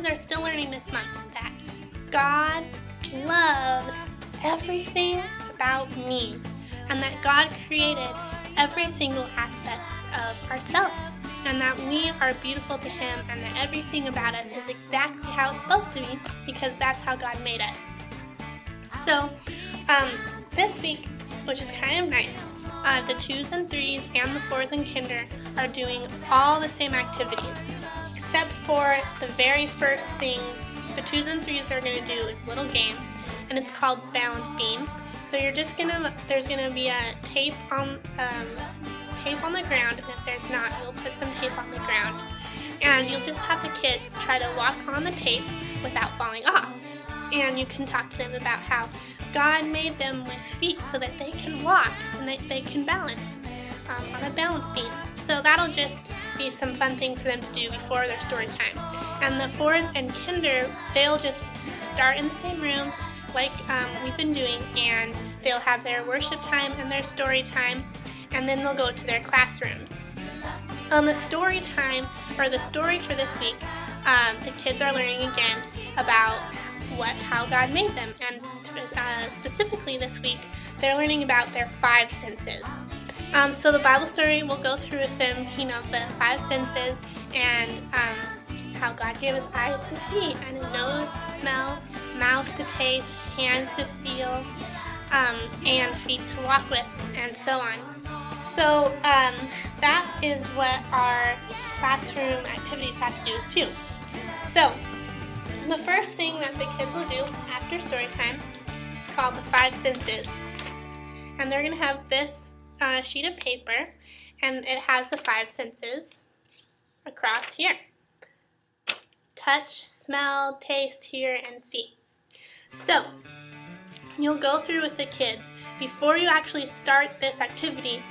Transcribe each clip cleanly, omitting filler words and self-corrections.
kids are still learning this month that God loves everything about me, and that God created every single aspect of ourselves, and that we are beautiful to Him, and that everything about us is exactly how it's supposed to be because that's how God made us. So this week, which is kind of nice, the 2s and 3s and the 4s in kinder are doing all the same activities, except for the very first thing the 2s and 3s are going to do is a little game, and it's called balance beam. So you're just there's gonna be a tape on the ground, and if there's not, you'll put some tape on the ground, and you'll just have the kids try to walk on the tape without falling off. And you can talk to them about how God made them with feet so that they can walk and that they can balance on a balance beam. So that'll just be some fun thing for them to do before their story time. And the 4s and kinder, they'll just start in the same room like we've been doing, and they'll have their worship time and their story time, and then they'll go to their classrooms. On the story time, or the story for this week, the kids are learning again about how God made them, and specifically this week, they're learning about their 5 senses. So the Bible story will go through with them, the 5 senses, and how God gave us eyes to see, and a nose to smell, mouth to taste, hands to feel, and feet to walk with, and so on. So that is what our classroom activities have to do too. So the first thing that the kids will do after story time is called the 5 senses, and they're going to have this sheet of paper, and it has the 5 senses across here: touch, smell, taste, hear, and see. So you'll go through with the kids before you actually start this activity.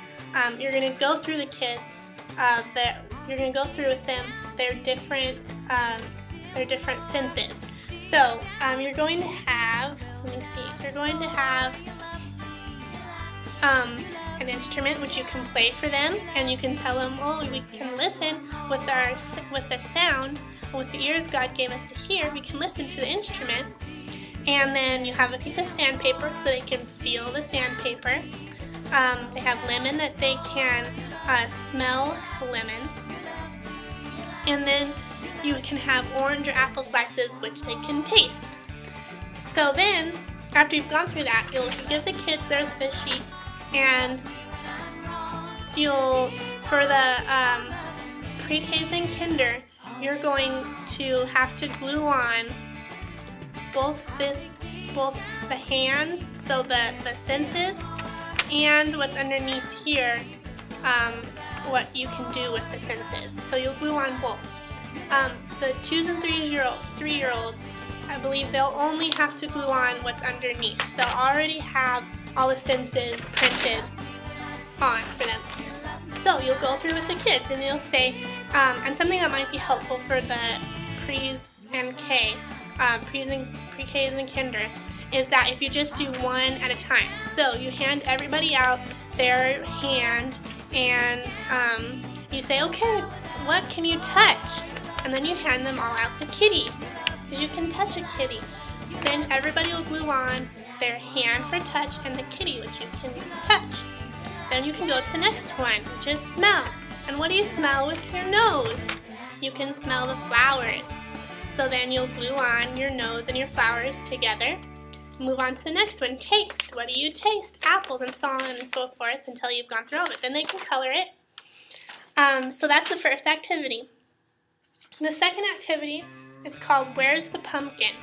You're going to go through the kids. You're going to go through with them their different senses. So you're going to have, you're going to have an instrument which you can play for them, and you can tell them, oh, we can listen with the sound, with the ears God gave us to hear. We can listen to the instrument, and then you have a piece of sandpaper so they can feel the sandpaper. They have lemon that they can smell the lemon, and then you can have orange or apple slices which they can taste. So then, after you've gone through that, you'll give the kids this sheet, and for the pre-Ks and kinder, you're going to have to glue on both the hands, so the senses, and what's underneath here, what you can do with the senses. So you'll glue on both. The 2s and 3-year-olds, I believe they'll only have to glue on what's underneath. They'll already have all the senses printed on for them. So you'll go through with the kids, and you'll say, and something that might be helpful for the pre's and K, pre-Ks and kinder, is that if you just do one at a time. So you hand everybody out their hand, and you say, okay, what can you touch? And then you hand them all out the kitty, because you can touch a kitty. So then everybody will glue on their hand for touch and the kitty, which you can touch. Then you can go to the next one, which is smell. And what do you smell with your nose? You can smell the flowers. So then you'll glue on your nose and your flowers together. Move on to the next one, taste. What do you taste? Apples, and so on and so forth until you've gone through all of it. Then they can color it. So that's the first activity. The second activity is called Where's the Pumpkin?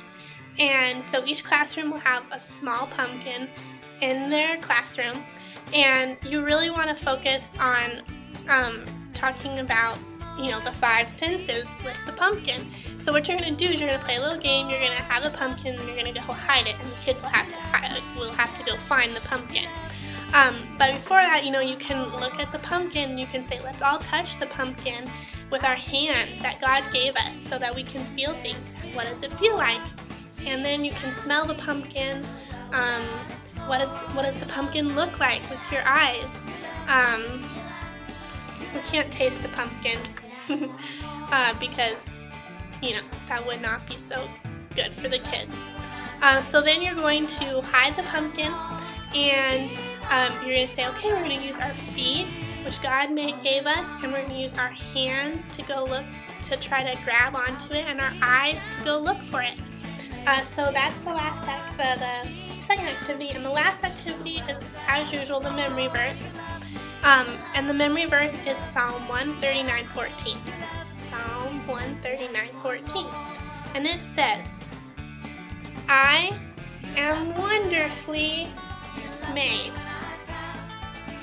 And so each classroom will have a small pumpkin in their classroom, and you really want to focus on talking about the 5 senses with the pumpkin. So what you're going to do is you're going to play a little game. You're going to have a pumpkin, and you're going to go hide it, and the kids will have to go find the pumpkin. But before that, you can look at the pumpkin, and you can say, let's all touch the pumpkin with our hands that God gave us so that we can feel things. What does it feel like? And then you can smell the pumpkin. What does the pumpkin look like with your eyes? We can't taste the pumpkin because that would not be so good for the kids. So then you're going to hide the pumpkin, and you're going to say, okay, we're going to use our feet, which God gave us, and we're going to use our hands to go look, to try to grab onto it, and our eyes to go look for it. So that's the last the second activity, and the last activity is, as usual, the memory verse. And the memory verse is Psalm 139:14. Psalm 139:14. And it says, I am wonderfully made.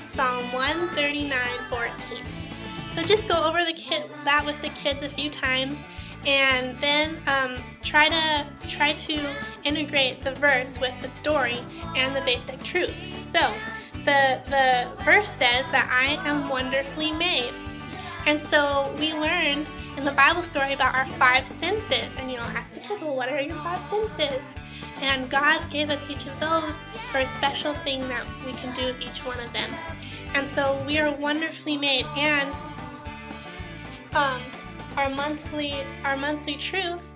Psalm 139:14. So just go over that with the kids a few times, and then try to integrate the verse with the story and the basic truth. So the verse says that I am wonderfully made. And so we learned in the Bible story about our 5 senses, and ask the kids, well, what are your 5 senses? And God gave us each of those for a special thing that we can do with each one of them. And so we are wonderfully made, and our monthly truth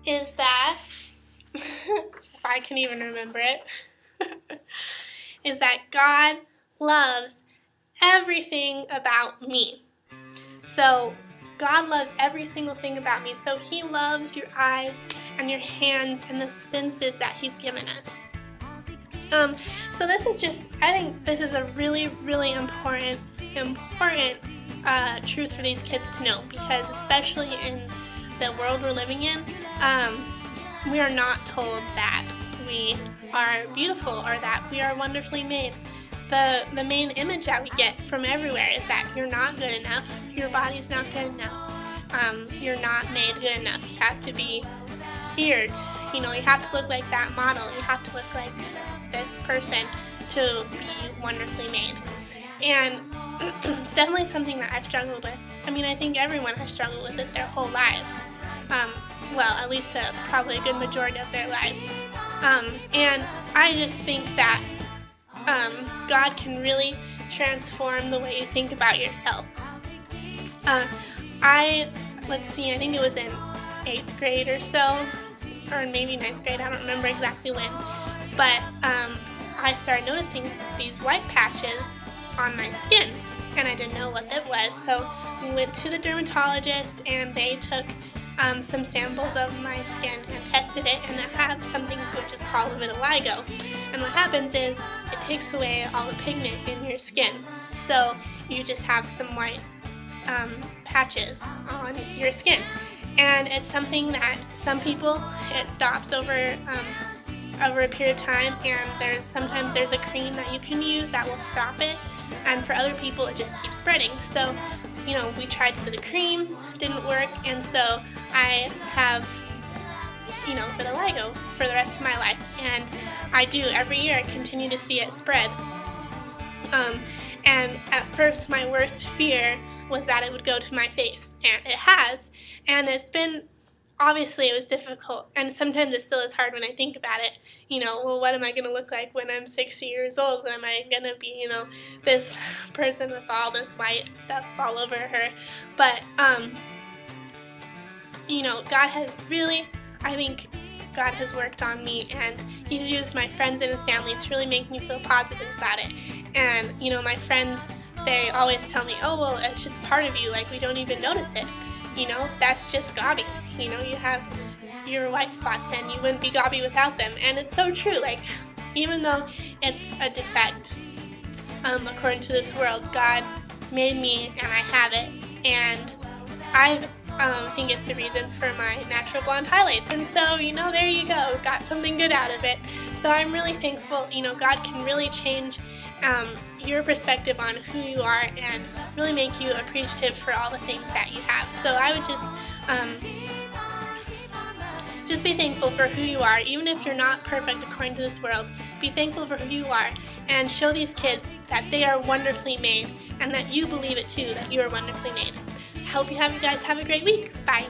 is that, if I can even remember it, is that God loves everything about me. So God loves every single thing about me. So He loves your eyes and your hands and the senses that He's given us. So this is just, I think this is a really, really important truth for these kids to know, because especially in the world we're living in, we are not told that we are beautiful or that we are wonderfully made. The main image that we get from everywhere is that you're not good enough, your body's not good enough, you're not made good enough, you have to be here, you have to look like that model, you have to look like this person to be wonderfully made. And it's definitely something that I've struggled with. I mean, I think everyone has struggled with it their whole lives. Well, at least probably a good majority of their lives. And I just think that God can really transform the way you think about yourself. I think it was in 8th grade or so, or maybe 9th grade, I don't remember exactly when, but I started noticing these white patches on my skin, and I didn't know what that was. So we went to the dermatologist, and they took some samples of my skin and tested it, and I have something which is called vitiligo. And what happens is it takes away all the pigment in your skin, so you just have some white patches on your skin. And it's something that some people, it stops over a period of time, and sometimes there's a cream that you can use that will stop it, and for other people it just keeps spreading. So we tried the cream, didn't work, and so I have vitiligo for the rest of my life, and I do every year. I continue to see it spread, and at first my worst fear was that it would go to my face, and it has, and it's been, obviously it was difficult, and sometimes it still is hard when I think about it. Well, what am I going to look like when I'm 60 years old? Am I going to be, this person with all this white stuff all over her? But, God has really, I think God has worked on me, and He's used my friends and family to really make me feel positive about it. And, my friends, they always tell me, oh, well, it's just part of you, like, we don't even notice it. That's just Gabi. You have your white spots, and you wouldn't be Gabi without them. And it's so true. Like, even though it's a defect, according to this world, God made me, and I have it. And I think it's the reason for my natural blonde highlights. And so, there you go. Got something good out of it. So I'm really thankful. God can really change your perspective on who you are and really make you appreciative for all the things that you have. So I would just be thankful for who you are. Even if you're not perfect according to this world, be thankful for who you are, and show these kids that they are wonderfully made, and that you believe it too, that you are wonderfully made. I hope you guys have a great week. Bye.